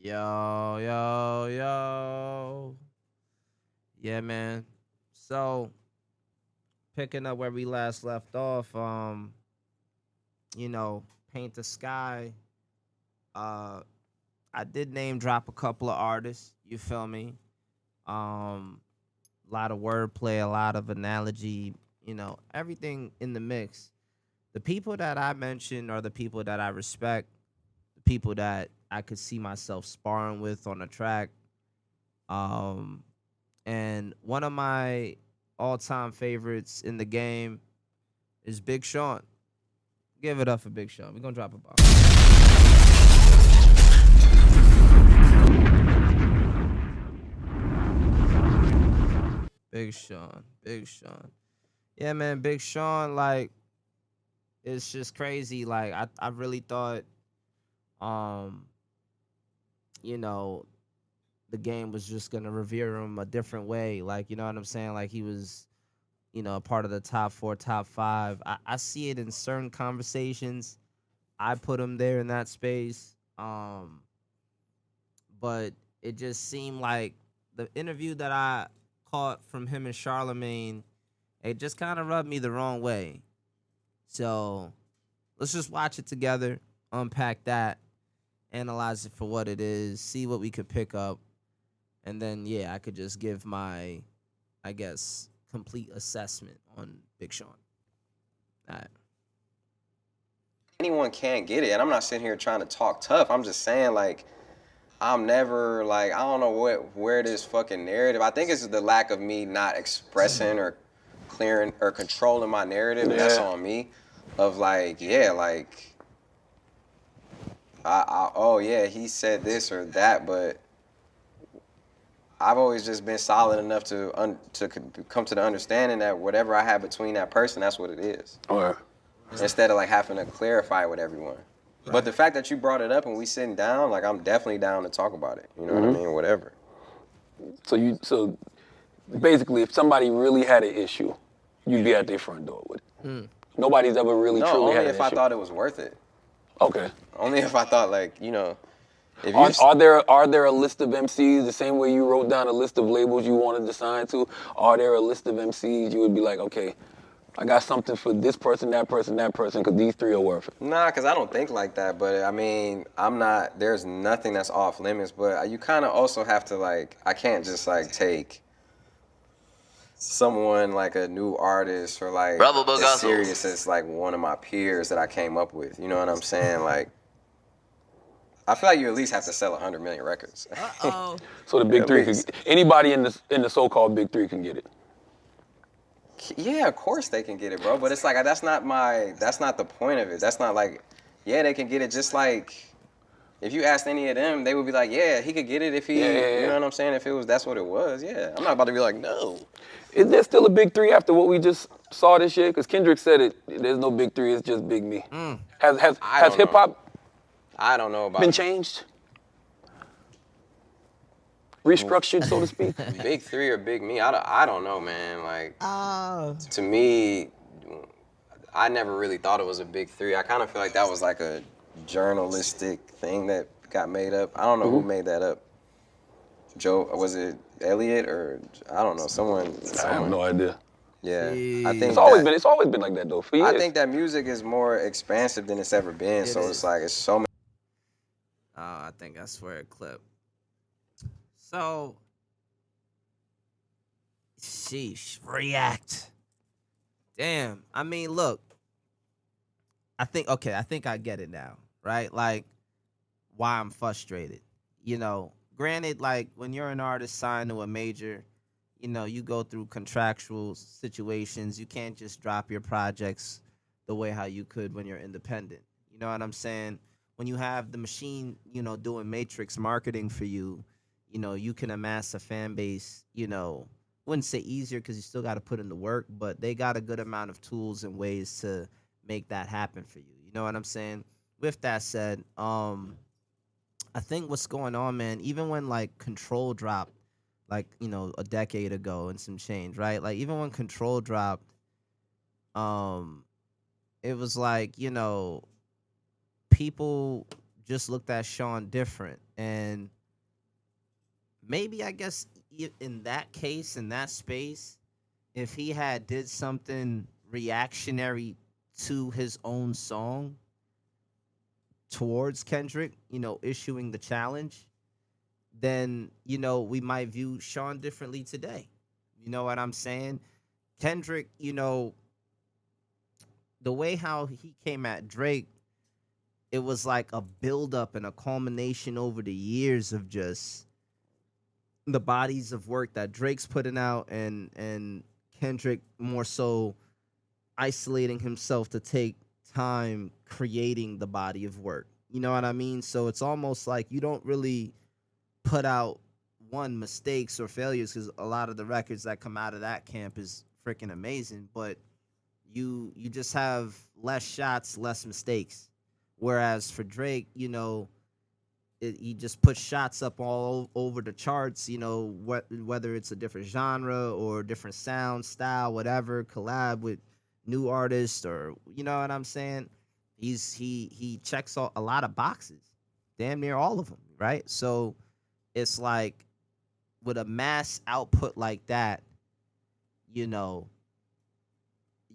Yo, yo, yo. Yeah, man. So, picking up where we last left off, you know, Paint the Sky. Uh, I did name drop a couple of artists. You feel me? Um, a lot of wordplay, a lot of analogy. Everything in the mix. The people that I mentioned are the people that I respect. The people that I could see myself sparring with on the track. Um, and one of my all-time favorites in the game is Big Sean. Give it up for Big Sean. We're gonna drop a bomb. Big Sean. Big Sean. Yeah, man, Big Sean, like, it's just crazy. Like, I really thought um, you know, the game was just gonna revere him a different way. Like, you know what I'm saying? Like he was, a part of the top four, top five. I see it in certain conversations. I put him there in that space. But it just seemed like the interview that I caught from him and Charlamagne, it just kind of rubbed me the wrong way. So let's just watch it together, unpack that, analyze it for what it is, see what we could pick up, and then I could just give my, I guess, complete assessment on Big Sean. All right. Anyone can get it, and I'm not sitting here trying to talk tough. I'm just saying, like, I'm never, like, I don't know where this fucking narrative. I think it's the lack of me not expressing or clearing or controlling my narrative, and that's on me. Of like, oh yeah, he said this or that, but I've always just been solid enough to come to the understanding that whatever I have between that person, that's what it is. Or instead of like having to clarify with everyone. Right. But the fact that you brought it up and we sitting down, like I'm definitely down to talk about it. You know what I mean? Whatever. So basically, if somebody really had an issue, you'd be at their front door with it. Nobody's ever really truly had an issue. Only if I thought it was worth it. Okay. Only if I thought, like, if are there a list of MCs the same way you wrote down a list of labels you wanted to sign to? Are there a list of MCs you would be like, okay, I got something for this person, that person, because these three are worth it? Nah, because I don't think like that. But, I mean, there's nothing that's off limits. But you kind of also have to, like, I can't just, like, take someone like a new artist or, like, as serious as, like, one of my peers that I came up with. You know what I'm saying? Like, I feel like you at least have to sell 100 million records. Uh-oh. So the big three, anybody in the so-called big three can get it? Yeah, of course they can get it, bro. But it's like, that's not the point of it. That's not like, they can get it. Just like, if you asked any of them, they would be like, yeah, he could get it if he, you know what I'm saying? If that's what it was, yeah. I'm not about to be like, no. Is there still a big three after what we just saw this year? Because Kendrick said it, there's no big three, it's just Big Me. Has hip-hop I don't know about been changed? Restructured, so to speak? Big three or Big Me? I don't know, man. Like, to me, I never really thought it was a big three. I kind of feel like that was like a journalistic thing that got made up. I don't know who made that up. Joe, was it Elliot or I don't know, someone. I have no idea. Yeah, I think it's always been like that though. For years. I think that music is more expansive than it's ever been. It's like it's so many. I think I swear it clipped. So, sheesh, react. Damn. I mean, look. I think I get it now, right? Like, why I'm frustrated. Granted, like, when you're an artist signed to a major, you go through contractual situations. You can't just drop your projects the way how you could when you're independent. You know what I'm saying? When you have the machine, doing matrix marketing for you, you can amass a fan base, wouldn't say easier because you still got to put in the work, but they got a good amount of tools and ways to make that happen for you. You know what I'm saying? With that said, I think what's going on, man, even when like Control dropped, like, a decade ago and some change, right? Like even when Control dropped, it was like, people just looked at Sean different. And maybe I guess in that case, in that space, if he had did something reactionary to his own song towards Kendrick, issuing the challenge, then, we might view Sean differently today. You know what I'm saying? Kendrick, the way how he came at Drake, it was like a buildup and a culmination over the years of just the bodies of work that Drake's putting out, and Kendrick more so isolating himself to take time creating the body of work. You know what I mean? So it's almost like you don't really put out one mistakes or failures, because a lot of the records that come out of that camp is freaking amazing, but you just have less shots, less mistakes. Whereas for Drake, he just puts shots up all over the charts, whether it's a different genre or different sound, style, whatever, collab with new artists, or you know what I'm saying? He checks a lot of boxes, damn near all of them, right? So it's like with a mass output like that, you know,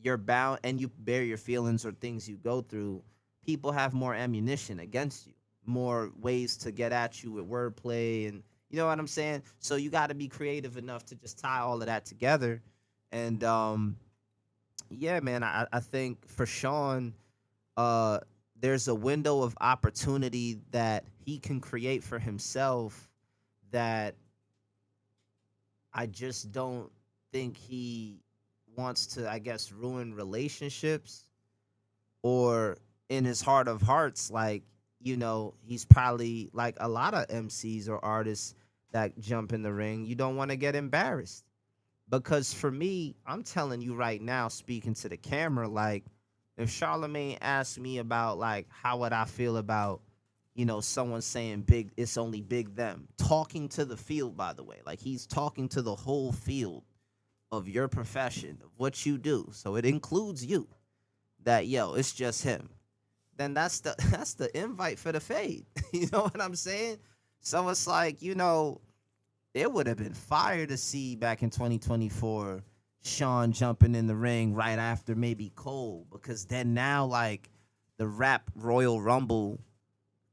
you're bound, and you bear your feelings or things you go through, people have more ammunition against you, more ways to get at you with wordplay, and you know what I'm saying? So you got to be creative enough to just tie all of that together. And yeah, man, I think for Sean, there's a window of opportunity that he can create for himself that I just don't think he wants to, I guess, ruin relationships, or in his heart of hearts, like, he's probably like a lot of MCs or artists that jump in the ring. You don't want to get embarrassed. Because for me, I'm telling you right now, speaking to the camera, like, if Charlamagne asked me about, like, how would I feel about, someone saying big, it's only big them, talking to the field, by the way, like, he's talking to the whole field of your profession, of what you do. So it includes you, that, yo, it's just him. Then that's the that's the invite for the fade. You know what I'm saying? So it's like, it would have been fire to see back in 2024 Sean jumping in the ring right after maybe Cole, because then now, like, the rap Royal Rumble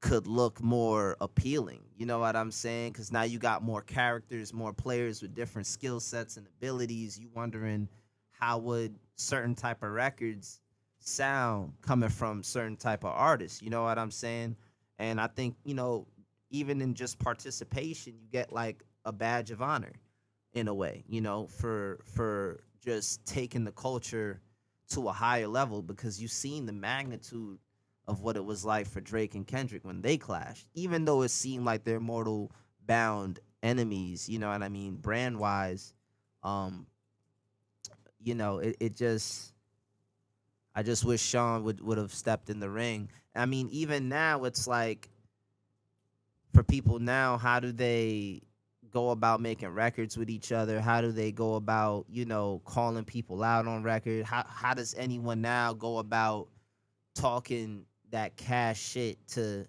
could look more appealing. You know what I'm saying? Because now you got more characters, more players with different skill sets and abilities. You wondering how would certain type of records sound coming from certain type of artists. You know what I'm saying? And I think, even in just participation, you get like a badge of honor in a way, for just taking the culture to a higher level, because you've seen the magnitude of what it was like for Drake and Kendrick when they clashed, even though it seemed like they're mortal bound enemies, you know what I mean, brand wise. It just, I just wish Sean would have stepped in the ring. I mean, even now it's like, for people now, how do they go about making records with each other? How do they go about, calling people out on record? How does anyone now go about talking that cash shit to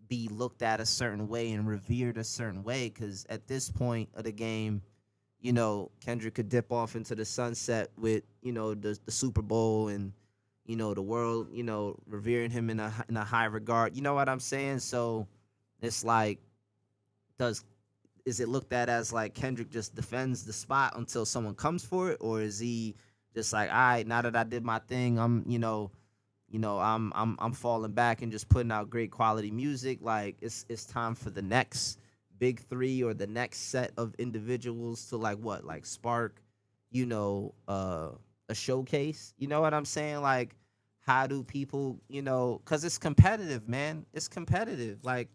be looked at a certain way and revered a certain way? Because at this point of the game, Kendrick could dip off into the sunset with, the Super Bowl, and, the world, revering him in a high regard. You know what I'm saying? So it's like, is it looked at as like Kendrick just defends the spot until someone comes for it, or is he just like, all right, now that I did my thing, I'm I'm falling back and just putting out great quality music. Like, it's time for the next big three, or the next set of individuals to, like, what, like, spark, a showcase. You know what I'm saying? Like, how do people, because it's competitive, man. It's competitive. Like,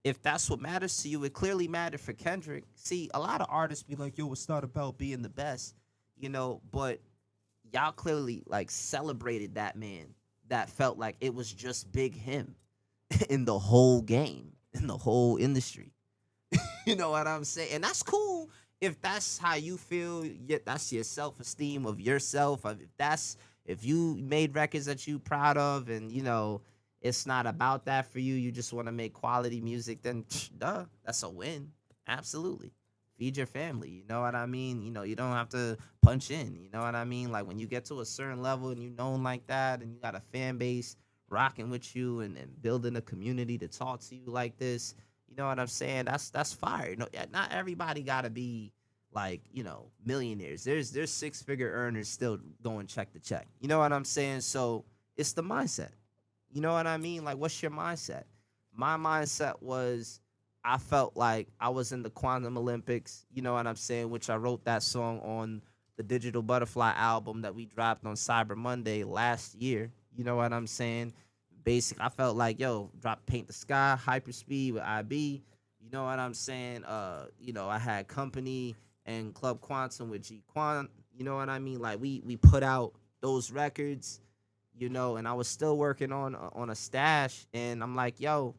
if that's what matters to you, it clearly mattered for Kendrick. See, a lot of artists be like, yo, it's not about being the best, but y'all clearly, like, celebrated that man that felt like it was just big him in the whole game, in the whole industry. You know what I'm saying? And that's cool. If that's how you feel, that's your self-esteem of yourself. If you made records that you proud of, and, it's not about that for you, you just want to make quality music, then duh, that's a win. Absolutely. Feed your family. You know what I mean? You know, you don't have to punch in. You know what I mean? Like when you get to a certain level and you known like that and you got a fan base rocking with you and building a community to talk to you like this, you know what I'm saying? That's fire. No, not everybody gotta be like, millionaires. There's six figure earners still going check to check. You know what I'm saying? So it's the mindset. You know what I mean? Like, what's your mindset? My mindset was I felt like I was in the Quantum Olympics. You know what I'm saying? Which I wrote that song on the Digital Butterfly album that we dropped on Cyber Monday last year. You know what I'm saying? Basic. I felt like, yo, drop Paint the Sky, Hyperspeed with IB. You know what I'm saying? I had Company and Club Quantum with G Quant. You know what I mean? Like we put out those records, and I was still working on a stash, and I'm like, yo,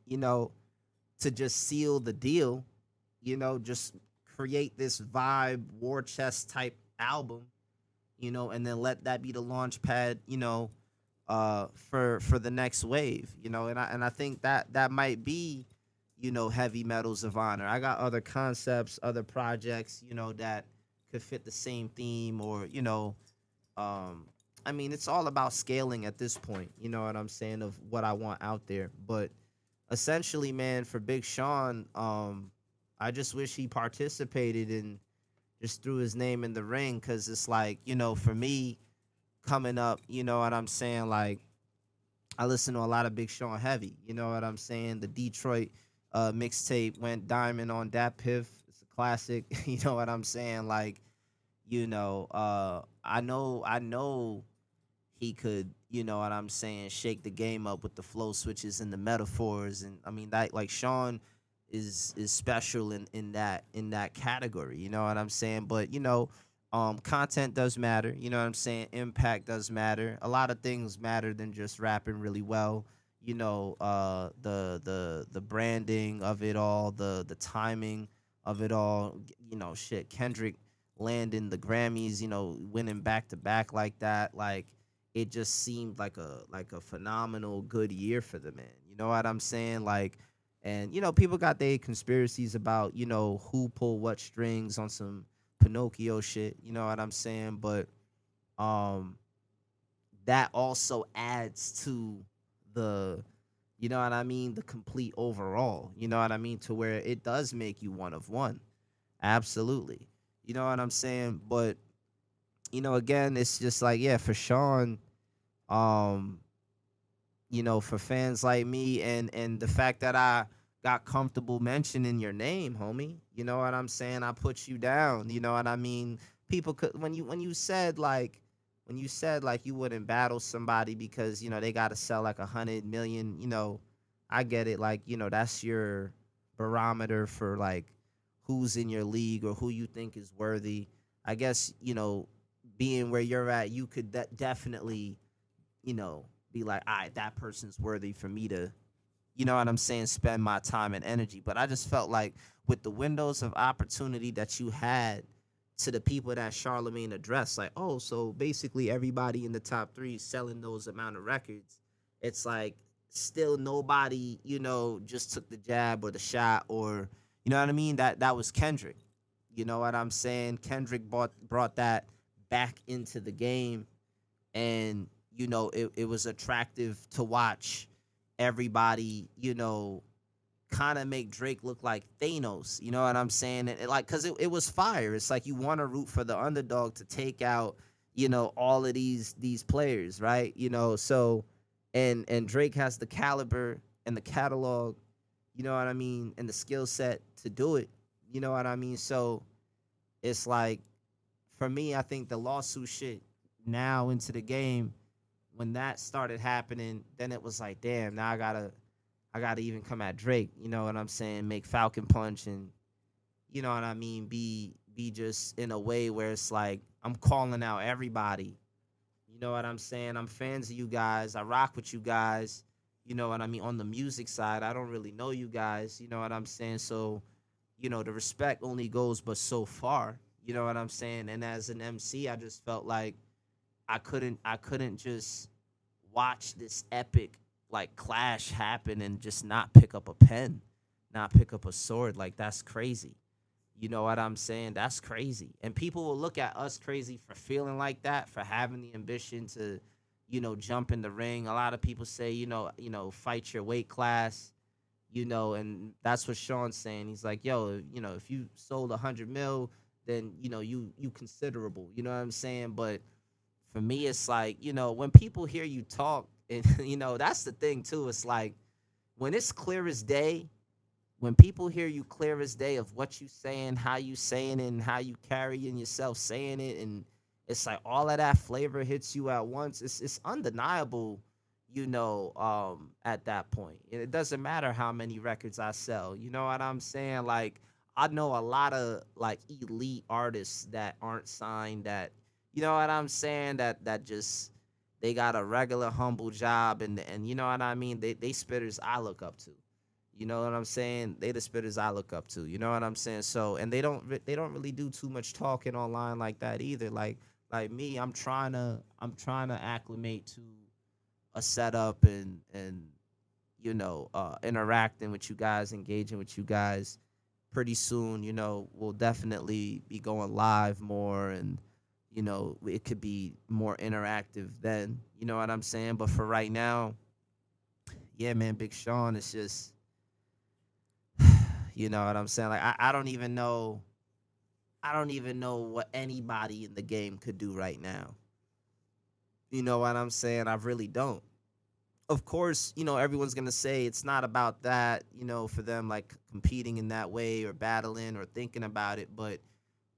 you know, to just seal the deal, just create this vibe war chest type album, and then let that be the launch pad, for the next wave, and I think that might be, heavy metals of honor. I got other concepts, other projects, that could fit the same theme, or um, I mean, it's all about scaling at this point. You know what I'm saying, of what I want out there. But essentially, man, for Big Sean, I just wish he participated and just threw his name in the ring, because it's like, for me coming up, you know what I'm saying, like I listen to a lot of Big Sean heavy. You know what I'm saying? The Detroit mixtape went diamond on that Piff. It's a classic. You know what I'm saying? Like, I know he could, you know what I'm saying, shake the game up with the flow switches and the metaphors. And I mean, that, like, Sean is special in that category, you know what I'm saying? But content does matter, you know what I'm saying? Impact does matter. A lot of things matter than just rapping really well. The branding of it all, the timing of it all. Shit, Kendrick landing the Grammys, winning back to back like that. Like, it just seemed like a phenomenal good year for the man. You know what I'm saying? Like, and people got their conspiracies about, who pulled what strings on some Pinocchio shit. You know what I'm saying? But um, that also adds to the, you know what I mean, the complete overall. You know what I mean? To where it does make you one of one. Absolutely. You know what I'm saying? But again, it's just like, yeah, for Sean, um, for fans like me, and the fact that I got comfortable mentioning your name, homie. You know what I'm saying? I put you down. You know what I mean? People could, when you said like you wouldn't battle somebody because they got to sell like 100 million. I get it. Like, that's your barometer for like who's in your league or who you think is worthy. I guess being where you're at, you could definitely be like, all right, that person's worthy for me to, you know what I'm saying, spend my time and energy. But I just felt like with the windows of opportunity that you had to the people that Charlamagne addressed, like, oh, so basically everybody in the top three is selling those amount of records. It's like still nobody, just took the jab or the shot, or you know what I mean? That was Kendrick. You know what I'm saying? Kendrick brought that back into the game, and it was attractive to watch everybody kind of make Drake look like Thanos. You know what I'm saying? And like, because it was fire. It's like you want to root for the underdog to take out all of these players, right? So and Drake has the caliber and the catalog, you know what I mean, and the skill set to do it. You know what I mean? So it's like, for me, I think the lawsuit shit now into the game, when that started happening, then it was like, damn, now I gotta even come at Drake. You know what I'm saying? Make Falcon Punch, and you know what I mean? Be just in a way where it's like I'm calling out everybody. You know what I'm saying? I'm fans of you guys. I rock with you guys. You know what I mean? On the music side, I don't really know you guys. You know what I'm saying? So, the respect only goes but so far. You know what I'm saying? And as an MC, I just felt like I couldn't just watch this epic like clash happen and just not pick up a pen, not pick up a sword. Like that's crazy. You know what I'm saying? That's crazy. And people will look at us crazy for feeling like that, for having the ambition to, jump in the ring. A lot of people say, fight your weight class, and that's what Sean's saying. He's like, yo, if you sold 100 mil, then, you considerable. You know what I'm saying? But for me, it's like, when people hear you talk, and, that's the thing too. It's like when it's clear as day, when people hear you clear as day of what you saying, how you saying it, and how you carrying yourself saying it, and it's like all of that flavor hits you at once. It's undeniable, at that point. And it doesn't matter how many records I sell. You know what I'm saying? Like I know a lot of like elite artists that aren't signed that, you know what I'm saying, that just they got a regular humble job, and you know what I mean? They spitters I look up to. You know what I'm saying? They the spitters I look up to. You know what I'm saying? So, and they don't really do too much talking online like that either. Like me, I'm trying to acclimate to a setup and interacting with you guys, engaging with you guys. Pretty soon, we'll definitely be going live more, and it could be more interactive then. You know what I'm saying? But for right now, yeah, man, Big Sean is just. You know what I'm saying? Like I don't even know. I don't even know what anybody in the game could do right now. You know what I'm saying? I really don't. Of course, everyone's gonna say it's not about that, for them like competing in that way or battling or thinking about it, but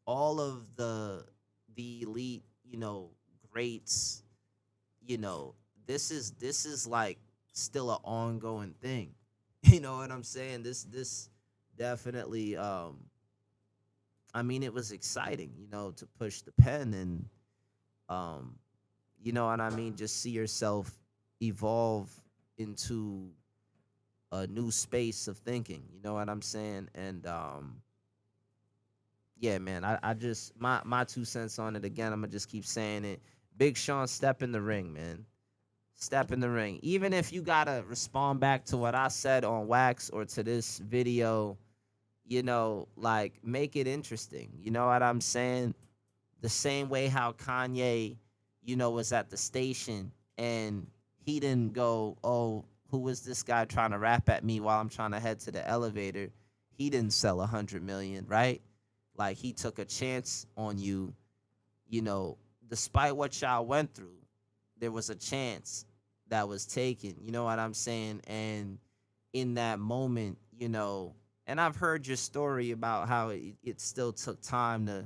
all of the elite, greats, you know, this is like still an ongoing thing. You know what I'm saying? This definitely I mean it was exciting, to push the pen and um you know what I mean, just see yourself evolve into a new space of thinking, you know what I'm saying? And yeah, man, I just my 2 cents on it again, I'm gonna just keep saying it. Big Sean, step in the ring, man. Step in the ring. Even if you gotta respond back to what I said on Wax or to this video, like make it interesting. You know what I'm saying? The same way how Kanye, was at the station and he didn't go, oh, who is this guy trying to rap at me while I'm trying to head to the elevator? He didn't sell 100 million, right? Like he took a chance on you, despite what y'all went through, there was a chance that was taken. You know what I'm saying? And in that moment, and I've heard your story about how it still took time to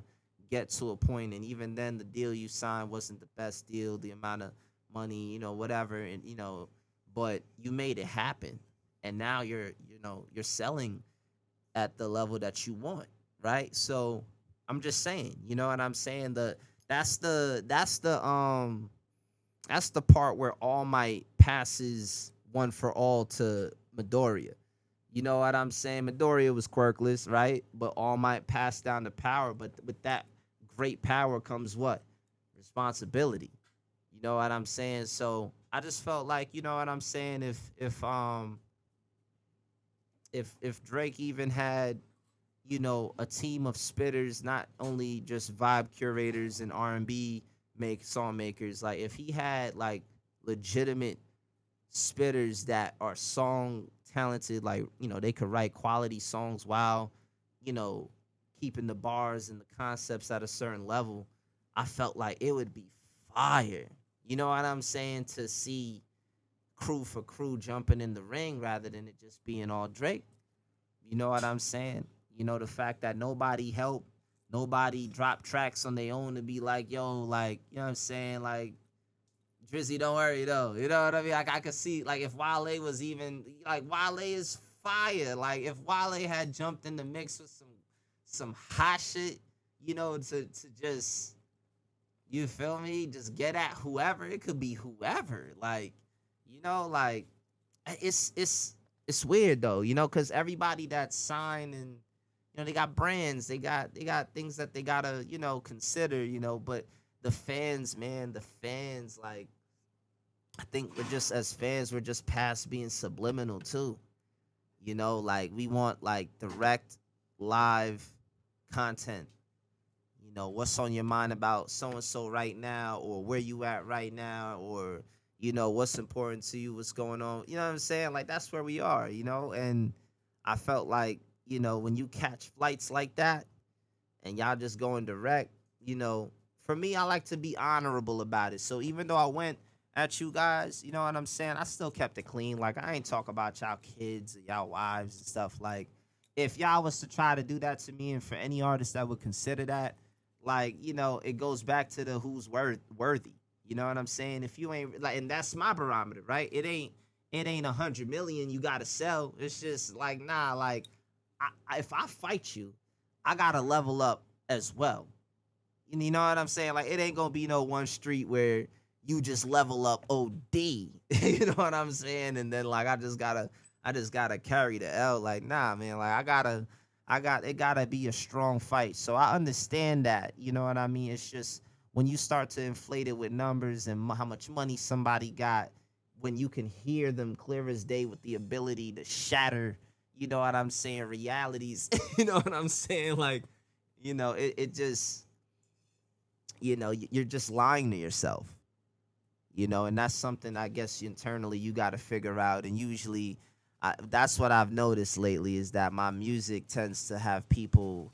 get to a point, and even then, the deal you signed wasn't the best deal. The amount of money, whatever, and but you made it happen, and now you're selling at the level that you want, right? So I'm just saying, you know what I'm saying? That's the that's the that's the part where All Might passes one for all to Midoriya. You know what I'm saying? Midoriya was quirkless, right? But All Might passed down the power. But with that great power comes what? Responsibility. You know what I'm saying? So I just felt like, you know what I'm saying, if Drake even had, a team of spitters, not only just vibe curators and R&B song makers, like if he had like legitimate spitters that are song talented, like, they could write quality songs while, you know, keeping the bars and the concepts at a certain level, I felt like it would be fire. You know what I'm saying? To see crew for crew jumping in the ring rather than it just being all Drake. You know what I'm saying? The fact that nobody helped, nobody dropped tracks on their own to be like, yo, like, you know what I'm saying? Like, Drizzy, don't worry though. You know what I mean? Like I could see, like if Wale was even like Wale is fire. Like if Wale had jumped in the mix with some hot shit, to just, you feel me? Just get at whoever. It could be whoever. Like, like it's weird though, because everybody that's signed and they got brands, they got things that they gotta, consider, but the fans, man, like I think we're just as fans, we're just past being subliminal too. You know, like we want like direct live content. You know, what's on your mind about so and so right now, or where you at right now, or you know, what's important to you, what's going on. You know what I'm saying? Like that's where we are, you know? And I felt like, you know, when you catch flights like that and y'all just going direct, you know, for me, I like to be honorable about it. So even though I went at you guys, you know what I'm saying? I still kept it clean. Like I ain't talk about y'all kids and y'all wives and stuff. Like if y'all was to try to do that to me, and for any artist that would consider that, like, you know, it goes back to the who's worthy. You know what I'm saying? If you ain't like, and that's my barometer, right? It ain't 100 million you gotta sell. It's just like, nah, like if I fight you, I gotta level up as well. You know what I'm saying? Like it ain't gonna be no one street where you just level up OD. You know what I'm saying? And then like I just gotta carry the L. Like, nah, man, like it gotta be a strong fight. So I understand that. You know what I mean? It's just when you start to inflate it with numbers and how much money somebody got, when you can hear them clear as day with the ability to shatter, you know what I'm saying, realities. You know what I'm saying? Like, you know, it just, you know, you're just lying to yourself, you know, and that's something I guess internally you got to figure out. And usually, that's what I've noticed lately is that my music tends to have people,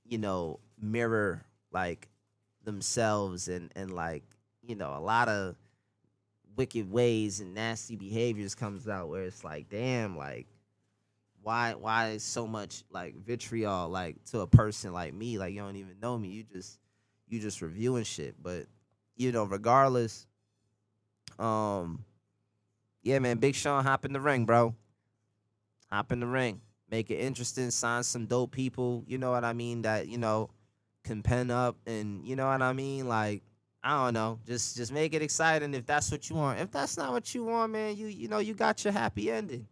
you know, mirror like themselves and like, you know, a lot of wicked ways and nasty behaviors comes out where it's like, damn, like why is so much like vitriol like to a person like me? Like you don't even know me. You just reviewing shit. But you know, regardless, um, yeah, man, Big Sean, hop in the ring, bro. Hop in the ring. Make it interesting, sign some dope people, you know what I mean, that, you know, can pen up and you know what I mean? Like, I don't know. Just make it exciting if that's what you want. If that's not what you want, man, you know, you got your happy ending.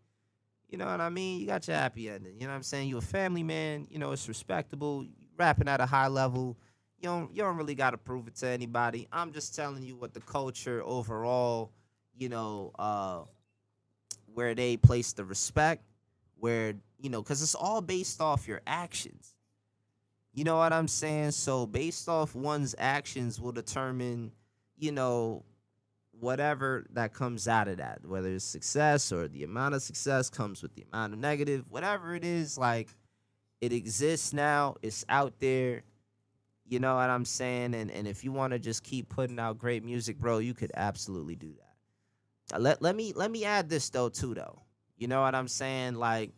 You know what I mean? You got your happy ending. You know what I'm saying? You a family man. You know it's respectable. You rapping at a high level. You don't really got to prove it to anybody. I'm just telling you what the culture overall. You know, where they place the respect, where you know, because it's all based off your actions. You know what I'm saying? So based off one's actions will determine, you know, whatever that comes out of that, whether it's success or the amount of success comes with the amount of negative, whatever it is, like it exists now, it's out there. You know what I'm saying? And if you want to just keep putting out great music, bro, you could absolutely do that. Let me add this though too though. You know what I'm saying? Like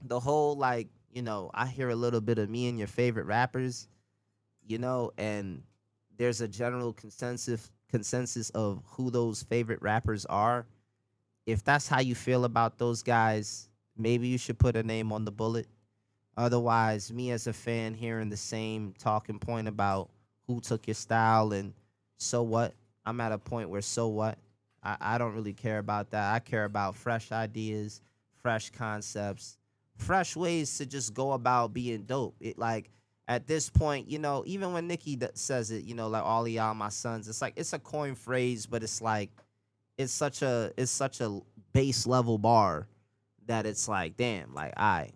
the whole like, you know, I hear a little bit of me and your favorite rappers, you know, and there's a general consensus of who those favorite rappers are. If that's how you feel about those guys, maybe you should put a name on the bullet. Otherwise, me as a fan hearing the same talking point about who took your style and so what, I'm at a point where so what? I don't really care about that. I care about fresh ideas, fresh concepts, fresh ways to just go about being dope. It like at this point, you know, even when Nicki says it, you know, like all of y'all my sons, it's like it's a coin phrase, but it's like it's such a base level bar that it's like, damn, like,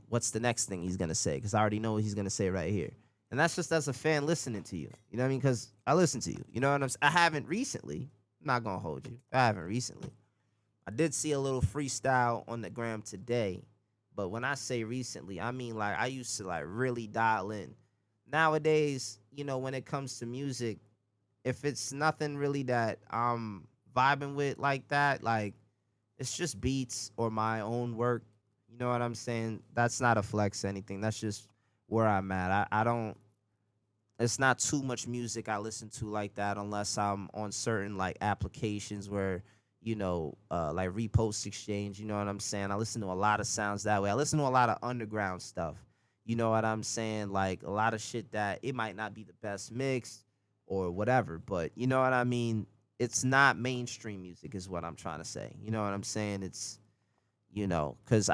what's the next thing he's gonna say? Because I already know what he's gonna say right here. And that's just as a fan listening to you. You know what I mean? Because I listen to you. You know what I'm saying? I haven't recently. I'm not gonna hold you. I haven't recently. I did see a little freestyle on the gram today, but when I say recently, I mean like I used to like really dial in. Nowadays, you know, when it comes to music, if it's nothing really that I'm vibing with like that, like it's just beats or my own work. You know what I'm saying? That's not a flex or anything. That's just where I'm at. I don't it's not too much music I listen to like that unless I'm on certain like applications where, you know, like repost exchange, you know what I'm saying? I listen to a lot of sounds that way. I listen to a lot of underground stuff. You know what I'm saying? Like a lot of shit that it might not be the best mix or whatever, but you know what I mean? It's not mainstream music is what I'm trying to say. You know what I'm saying? It's you know, because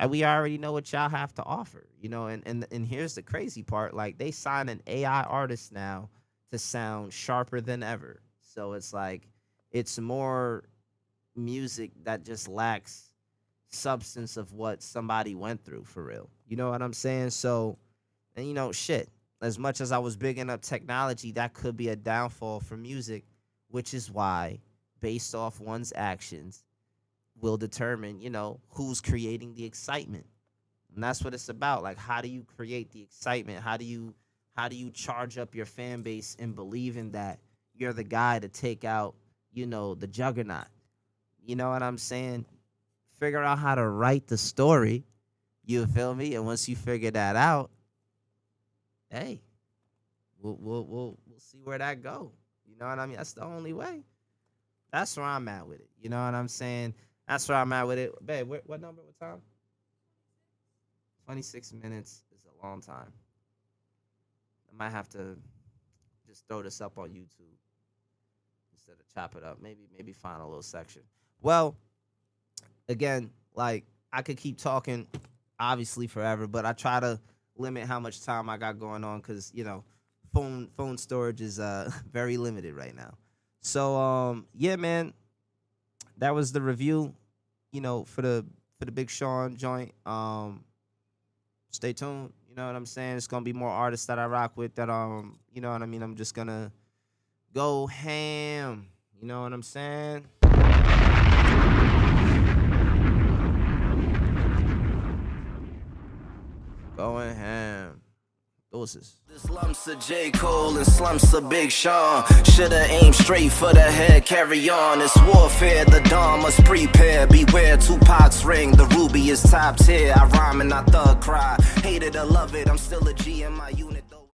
we already know what y'all have to offer, you know, and here's the crazy part, like they sign an AI artist now to sound sharper than ever. So it's like it's more music that just lacks substance of what somebody went through for real. You know what I'm saying? So, and shit, as much as I was bigging up technology, that could be a downfall for music, which is why, based off one's actions, will determine, who's creating the excitement. And that's what it's about. Like, how do you create the excitement? How do you charge up your fan base in believing that you're the guy to take out, the juggernaut? You know what I'm saying? Figure out how to write the story. You feel me? And once you figure that out, hey, we'll see where that go. You know what I mean? That's the only way. That's where I'm at with it. You know what I'm saying? That's where I'm at with it. Babe, what number? What time? 26 minutes is a long time. I might have to just throw this up on YouTube instead of chop it up. Maybe find a little section. Well, again, like, I could keep talking, obviously, forever, but I try to limit how much time I got going on because, phone storage is very limited right now. So, yeah, man, that was the review, for the Big Sean joint. Stay tuned. You know what I'm saying? It's gonna be more artists that I rock with that you know what I mean? I'm just gonna go ham. You know what I'm saying? Going ham. Doses. This lumps of J. Cole and slumps of Big Sean. Shoulda aimed straight for the head, carry on. It's warfare, the dawn must prepare. Beware, Tupac's ring, the ruby is top tier. I rhyme and I thug cry. Hate it or love it, I'm still a G in my unit.